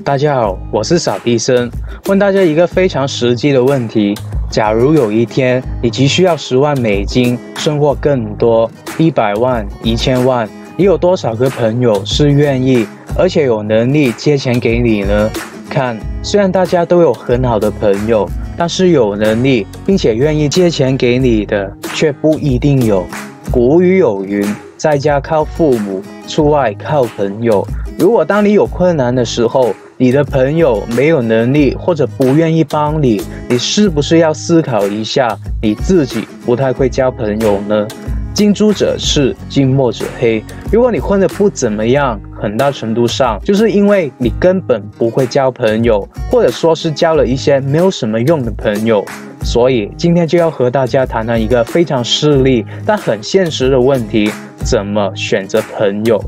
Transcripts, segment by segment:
大家好，我是扫地僧，问大家一个非常实际的问题：假如有一天你急需要10万美金，甚或更多，100万、1000万，你有多少个朋友是愿意而且有能力借钱给你呢？看，虽然大家都有很好的朋友，但是有能力并且愿意借钱给你的却不一定有。古语有云，在家靠父母，出外靠朋友。如果当你有困难的时候，你的朋友没有能力或者不愿意帮你，你是不是要思考一下，你自己不太会交朋友呢？近朱者赤，近墨者黑。如果你混得不怎么样，很大程度上就是因为你根本不会交朋友，或者说是交了一些没有什么用的朋友。所以今天就要和大家谈谈一个非常势利但很现实的问题：怎么选择朋友。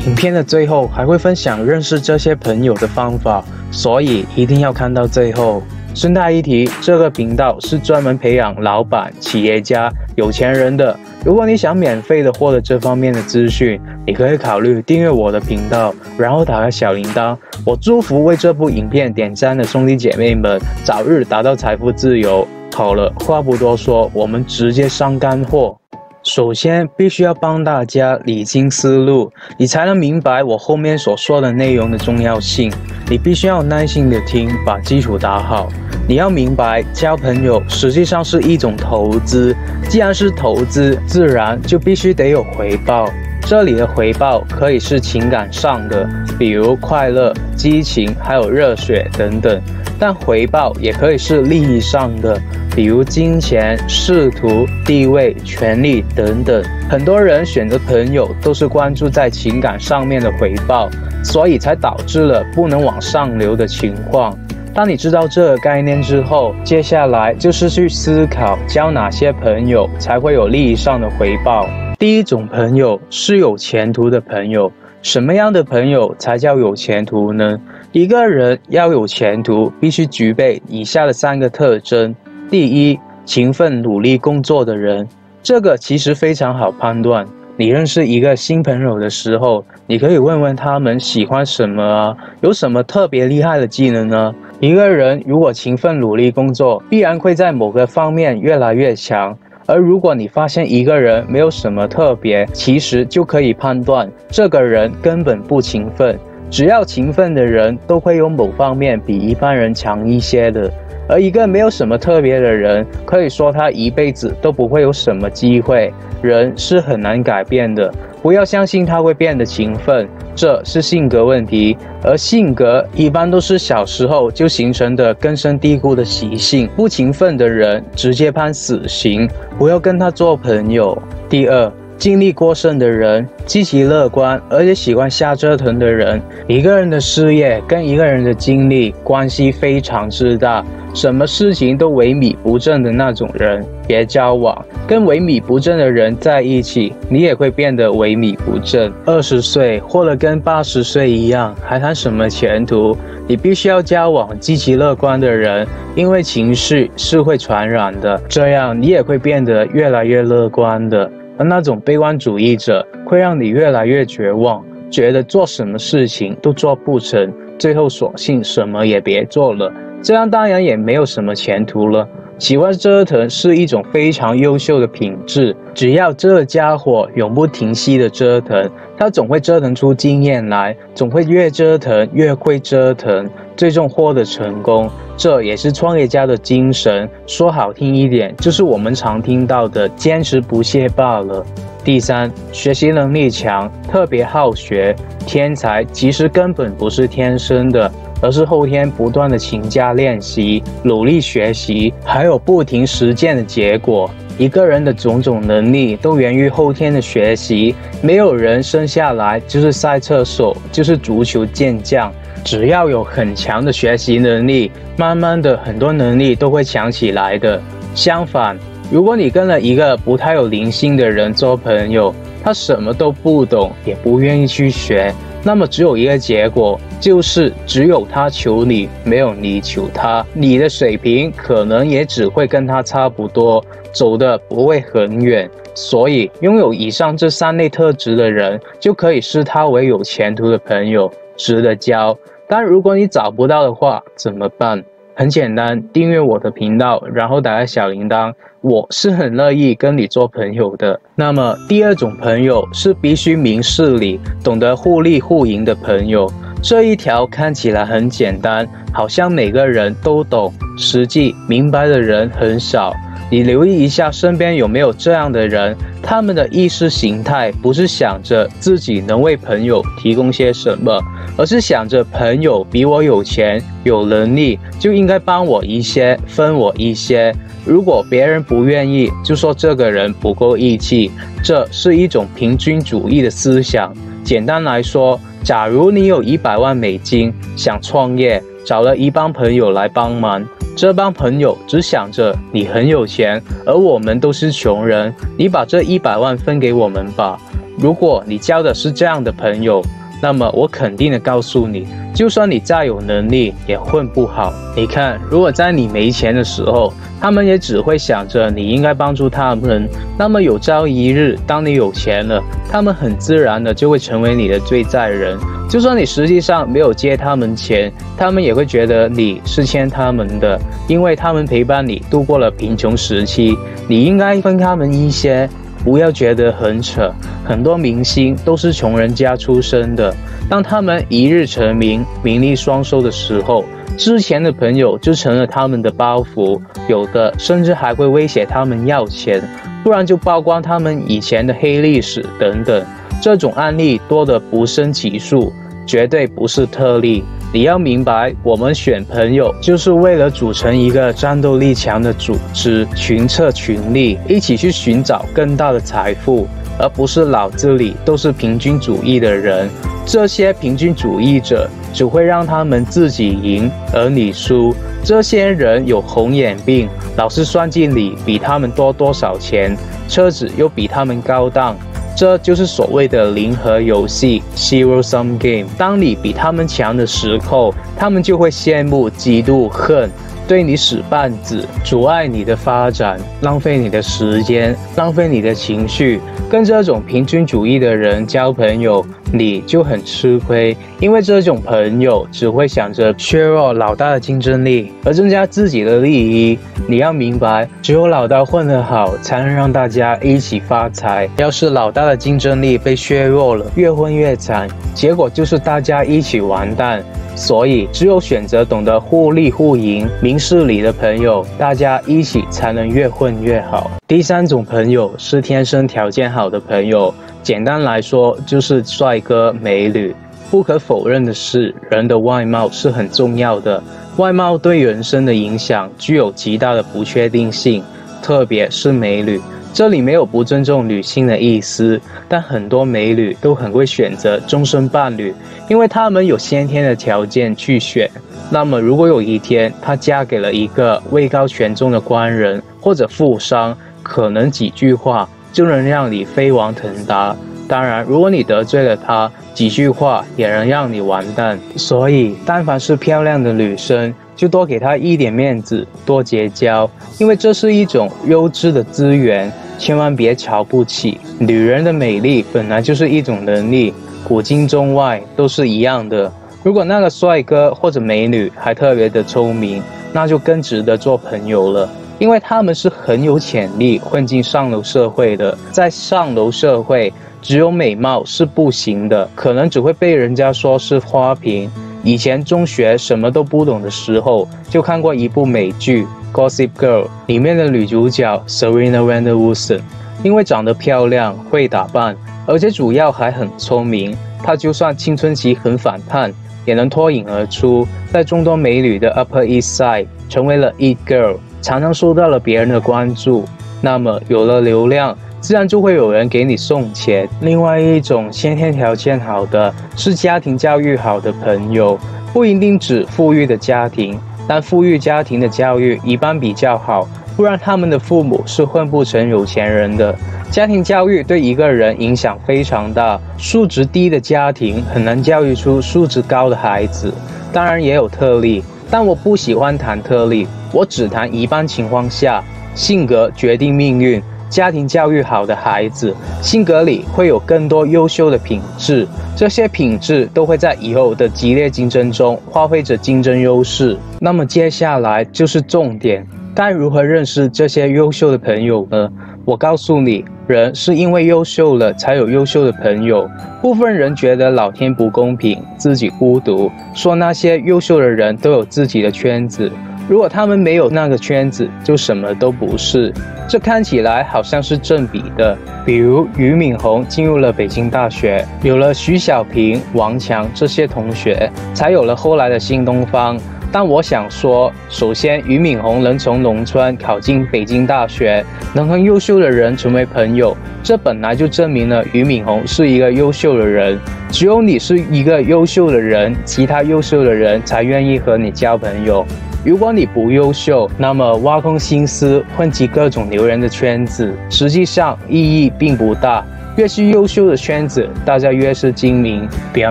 影片的最后还会分享认识这些朋友的方法，所以一定要看到最后。顺带一提，这个频道是专门培养老板、企业家、有钱人的。如果你想免费的获得这方面的资讯，你可以考虑订阅我的频道，然后打开小铃铛。我祝福为这部影片点赞的兄弟姐妹们早日达到财富自由。好了，话不多说，我们直接上干货。首先，必须要帮大家理清思路，你才能明白我后面所说的内容的重要性。你必须要耐心的听，把基础打好。你要明白，交朋友实际上是一种投资，既然是投资，自然就必须得有回报。这里的回报可以是情感上的，比如快乐、激情，还有热血等等。但回报也可以是利益上的，比如金钱、仕途、地位、权力等等。很多人选择朋友都是关注在情感上面的回报，所以才导致了不能往上流的情况。当你知道这个概念之后，接下来就是去思考交哪些朋友才会有利益上的回报。第一种朋友是有前途的朋友。什么样的朋友才叫有前途呢？一个人要有前途，必须具备以下的3个特征。第一，勤奋努力工作的人。这个其实非常好判断。你认识一个新朋友的时候，你可以问问他们喜欢什么啊，有什么特别厉害的技能呢？一个人如果勤奋努力工作，必然会在某个方面越来越强。而如果你发现一个人没有什么特别，其实就可以判断这个人根本不勤奋。只要勤奋的人都会有某方面比一般人强一些的，而一个没有什么特别的人，可以说他一辈子都不会有什么机会。人是很难改变的，不要相信他会变得勤奋，这是性格问题，而性格一般都是小时候就形成的根深蒂固的习性。不勤奋的人直接判死刑，不要跟他做朋友。第二，精力过剩的人，积极乐观而且喜欢瞎折腾的人。一个人的事业跟一个人的精力关系非常之大，什么事情都萎靡不振的那种人别交往，跟萎靡不振的人在一起，你也会变得萎靡不振。20岁或者跟80岁一样，还谈什么前途？你必须要交往积极乐观的人，因为情绪是会传染的，这样你也会变得越来越乐观的。而那种悲观主义者会让你越来越绝望，觉得做什么事情都做不成，最后索性什么也别做了，这样当然也没有什么前途了。喜欢折腾是一种非常优秀的品质，只要这家伙永不停息的折腾，他总会折腾出经验来，总会越折腾越会折腾，最终获得成功。这也是创业家的精神，说好听一点，就是我们常听到的坚持不懈罢了。第三，学习能力强，特别好学。天才其实根本不是天生的，而是后天不断的勤加练习、努力学习，还有不停实践的结果。一个人的种种能力都源于后天的学习，没有人生下来就是赛车手，就是足球健将。只要有很强的学习能力，慢慢的很多能力都会强起来的。相反，如果你跟了一个不太有灵性的人做朋友，他什么都不懂，也不愿意去学，那么只有一个结果，就是只有他求你，没有你求他。你的水平可能也只会跟他差不多，走的不会很远。所以拥有以上这3类特质的人，就可以视他为有前途的朋友，值得交。但如果你找不到的话，怎么办？很简单，订阅我的频道，然后打开小铃铛，我是很乐意跟你做朋友的。那么第二种朋友是必须明事理，懂得互利互赢的朋友。这一条看起来很简单，好像每个人都懂，实际明白的人很少。你留意一下身边有没有这样的人，他们的意识形态不是想着自己能为朋友提供些什么，而是想着朋友比我有钱有能力，就应该帮我一些，分我一些。如果别人不愿意，就说这个人不够义气，这是一种平均主义的思想。简单来说，假如你有100万美金，想创业，找了一帮朋友来帮忙，这帮朋友只想着你很有钱，而我们都是穷人，你把这100万分给我们吧。如果你交的是这样的朋友，那么我肯定的告诉你，就算你再有能力，也混不好。你看，如果在你没钱的时候，他们也只会想着你应该帮助他们，那么有朝一日，当你有钱了，他们很自然的就会成为你的罪债人。就算你实际上没有借他们钱，他们也会觉得你是欠他们的，因为他们陪伴你度过了贫穷时期，你应该分他们一些。不要觉得很扯，很多明星都是穷人家出身的，当他们一日成名，名利双收的时候，之前的朋友就成了他们的包袱，有的甚至还会威胁他们要钱，不然就曝光他们以前的黑历史等等。这种案例多得不胜其数，绝对不是特例。你要明白，我们选朋友就是为了组成一个战斗力强的组织，群策群力，一起去寻找更大的财富，而不是脑子里都是平均主义的人。这些平均主义者只会让他们自己赢，而你输。这些人有红眼病，老是算计你比他们多多少钱，车子又比他们高档。这就是所谓的零和游戏 （Zero Sum Game）。当你比他们强的时候，他们就会羡慕、嫉妒、恨，对你使绊子，阻碍你的发展，浪费你的时间，浪费你的情绪。跟这种平均主义的人交朋友，你就很吃亏，因为这种朋友只会想着削弱老大的竞争力，而增加自己的利益。你要明白，只有老大混得好，才能让大家一起发财。要是老大的竞争力被削弱了，越混越惨，结果就是大家一起完蛋。所以，只有选择懂得互利互赢、明事理的朋友，大家一起才能越混越好。第三种朋友是天生条件好的朋友，简单来说就是帅哥美女。不可否认的是，人的外貌是很重要的，外貌对人生的影响具有极大的不确定性，特别是美女。这里没有不尊重女性的意思，但很多美女都很会选择终身伴侣，因为她们有先天的条件去选。那么如果有一天她嫁给了一个位高权重的官人或者富商，可能几句话就能让你飞黄腾达。当然，如果你得罪了他，几句话也能让你完蛋。所以，但凡是漂亮的女生，就多给她一点面子，多结交，因为这是一种优质的资源，千万别瞧不起。女人的美丽本来就是一种能力，古今中外都是一样的。如果那个帅哥或者美女还特别的聪明，那就更值得做朋友了。因为他们是很有潜力混进上流社会的，在上流社会，只有美貌是不行的，可能只会被人家说是花瓶。以前中学什么都不懂的时候，就看过一部美剧《Gossip Girl》，里面的女主角 Serena Van der Woodsen， 因为长得漂亮、会打扮，而且主要还很聪明，她就算青春期很反叛，也能脱颖而出，在众多美女的 Upper East Side 成为了 It Girl， 常常受到了别人的关注。那么有了流量，自然就会有人给你送钱。另外一种先天条件好的是家庭教育好的朋友，不一定指富裕的家庭，但富裕家庭的教育一般比较好，不然他们的父母是混不成有钱人的。家庭教育对一个人影响非常大，素质低的家庭很难教育出素质高的孩子。当然也有特例，但我不喜欢谈特例，我只谈一般情况下，性格决定命运。家庭教育好的孩子，性格里会有更多优秀的品质，这些品质都会在以后的激烈竞争中发挥着竞争优势。那么接下来就是重点，该如何认识这些优秀的朋友呢？我告诉你，人是因为优秀了才有优秀的朋友。部分人觉得老天不公平，自己孤独，说那些优秀的人都有自己的圈子，如果他们没有那个圈子，就什么都不是。这看起来好像是正比的，比如俞敏洪进入了北京大学，有了徐小平、王强这些同学，才有了后来的新东方。但我想说，首先俞敏洪能从农村考进北京大学，能和优秀的人成为朋友，这本来就证明了俞敏洪是一个优秀的人。只有你是一个优秀的人，其他优秀的人才愿意和你交朋友。如果你不优秀，那么挖空心思混迹各种牛人的圈子，实际上意义并不大。越是优秀的圈子，大家越是精明。表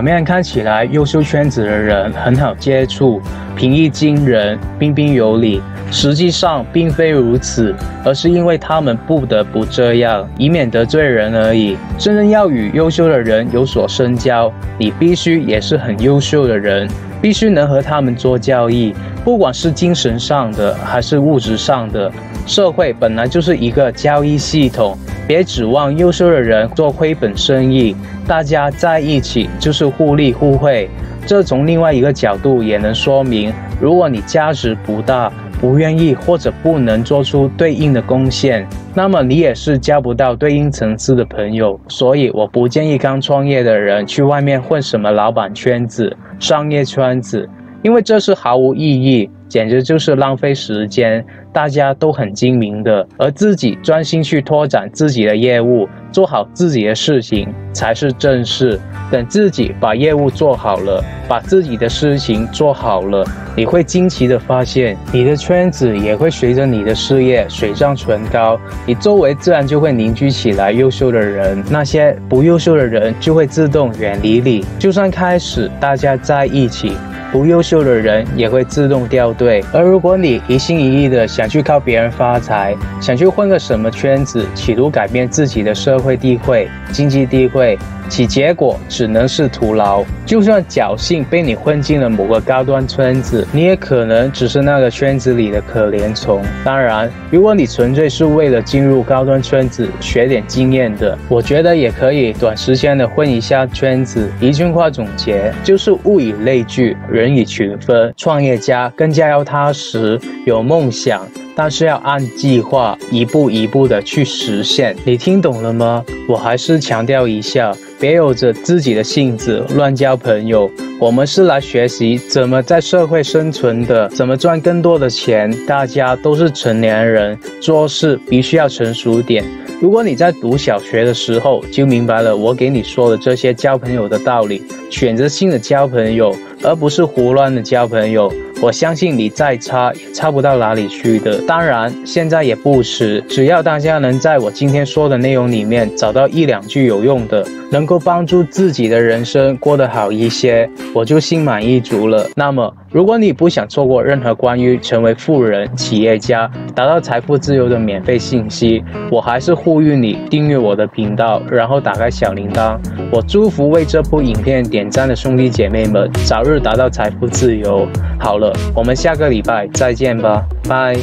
面看起来，优秀圈子的人很好接触，平易近人，彬彬有礼。实际上并非如此，而是因为他们不得不这样，以免得罪人而已。真正要与优秀的人有所深交，你必须也是很优秀的人，必须能和他们做交易，不管是精神上的还是物质上的。社会本来就是一个交易系统，别指望优秀的人做亏本生意，大家在一起就是互利互惠。这从另外一个角度也能说明，如果你价值不大，不愿意或者不能做出对应的贡献，那么你也是交不到对应层次的朋友。所以我不建议刚创业的人去外面混什么老板圈子、商业圈子，因为这是毫无意义，简直就是浪费时间。大家都很精明的，而自己专心去拓展自己的业务，做好自己的事情才是正事。等自己把业务做好了，把自己的事情做好了，你会惊奇的发现，你的圈子也会随着你的事业水涨船高，你周围自然就会凝聚起来优秀的人，那些不优秀的人就会自动远离你。就算开始大家在一起，不优秀的人也会自动掉队。而如果你一心一意的想去靠别人发财，想去混个什么圈子，企图改变自己的社会地位、经济地位，其结果只能是徒劳。就算侥幸被你混进了某个高端圈子，你也可能只是那个圈子里的可怜虫。当然，如果你纯粹是为了进入高端圈子学点经验的，我觉得也可以短时间的混一下圈子。一句话总结，就是物以类聚，人以群分。创业家更加要踏实，有梦想，但是要按计划一步一步的去实现。你听懂了吗？我还是强调一下，别有着自己的性子乱交朋友。我们是来学习怎么在社会生存的，怎么赚更多的钱。大家都是成年人，做事必须要成熟点。如果你在读小学的时候就明白了我给你说的这些交朋友的道理，选择性的交朋友，而不是胡乱的交朋友，我相信你再差也差不到哪里去的。当然，现在也不迟，只要大家能在我今天说的内容里面找到一两句有用的，能够帮助自己的人生过得好一些，我就心满意足了。那么，如果你不想错过任何关于成为富人、企业家、达到财富自由的免费信息，我还是呼吁你订阅我的频道，然后打开小铃铛。我祝福为这部影片点赞的兄弟姐妹们早日达到财富自由。好了，我们下个礼拜再见吧，拜。